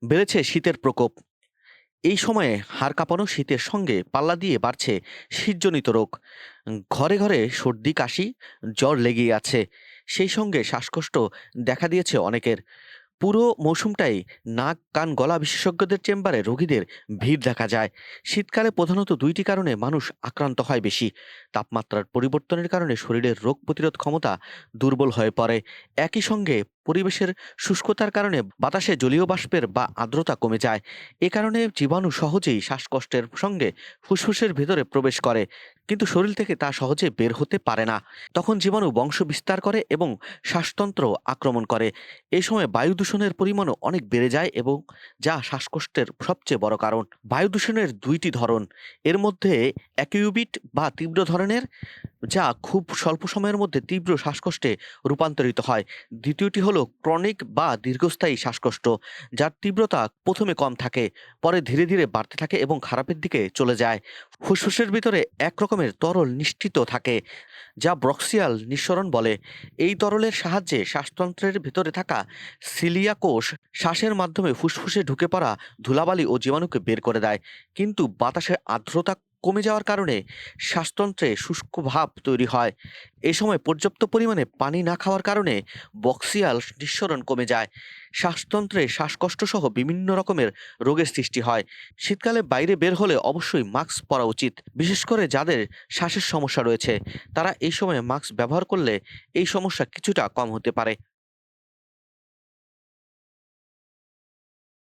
বেড়েছে শীতের প্রকোপ। এই সময়ে হাড় কাঁপানো শীতের সঙ্গে পাল্লা দিয়ে বাড়ছে শীতজনিত রোগ। ঘরে ঘরে সর্দি কাশি জ্বর লেগেই আছে। সেই সঙ্গে শ্বাসকষ্ট দেখা দিয়েছে অনেকের। পুরো মৌসুমটাই নাক কান গলা বিশেষজ্ঞদের চেম্বারে রোগীদের ভিড় দেখা যায়। শীতকালে প্রধানত দুইটি কারণে মানুষ আক্রান্ত হয় বেশি। তাপমাত্রার পরিবর্তনের কারণে শরীরের রোগ প্রতিরোধ ক্ষমতা দুর্বল হয়ে পড়ে। একই সঙ্গে পরিবেশের শুষ্কতার কারণে বাতাসে জলীয় বাষ্পের বা আর্দ্রতা কমে যায়। এ কারণে জীবাণু সহজেই শ্বাসকষ্টের সঙ্গে ফুসফুসের ভেতরে প্রবেশ করে, কিন্তু শরীর থেকে তা সহজে বের হতে পারে না। তখন জীবাণু বংশ বিস্তার করে এবং শ্বাসতন্ত্র আক্রমণ করে। এই সময় বায়ু দূষণের পরিমাণও অনেক বেড়ে যায় এবং যা শ্বাসকষ্টের সবচেয়ে বড় কারণ। বায়ু দূষণের দুইটি ধরন। এর মধ্যে অ্যাকিউবিক বা তীব্র ধরনের, যা খুব স্বল্প সময়ের মধ্যে তীব্র শ্বাসকষ্টে রূপান্তরিত হয়। দ্বিতীয়টি হলো ক্রনিক বা দীর্ঘস্থায়ী শ্বাসকষ্ট, যার তীব্রতা প্রথমে কম থাকে, পরে ধীরে ধীরে বাড়তে থাকে এবং খারাপের দিকে চলে যায়। ফুসফুসের ভিতরে এক রকমের তরল নিশ্চিত থাকে, যা ব্রক্সিয়াল নিঃসরণ বলে। এই তরলের সাহায্যে শ্বাসতন্ত্রের ভিতরে থাকা সিলিয়া কোষ শ্বাসের মাধ্যমে ফুসফুসে ঢুকে পড়া ধুলাবালি ও জীবাণুকে বের করে দেয়। কিন্তু বাতাসের আর্দ্রতা কমে যাওয়ার কারণে শ্বাসতন্ত্রে শুষ্ক ভাব তৈরি হয়। এই সময় পর্যাপ্ত পরিমাণে পানি না খাওয়ার কারণে বক্সিয়াল নিঃসরণ কমে যায়। শ্বাসতন্ত্রে শ্বাসকষ্ট সহ বিভিন্ন রকমের রোগের সৃষ্টি হয়। শীতকালে বাইরে বের হলে অবশ্যই মাস্ক পরা উচিত, বিশেষ করে যাদের শ্বাসের সমস্যা রয়েছে। তারা এই সময় মাস্ক ব্যবহার করলে এই সমস্যা কিছুটা কম হতে পারে।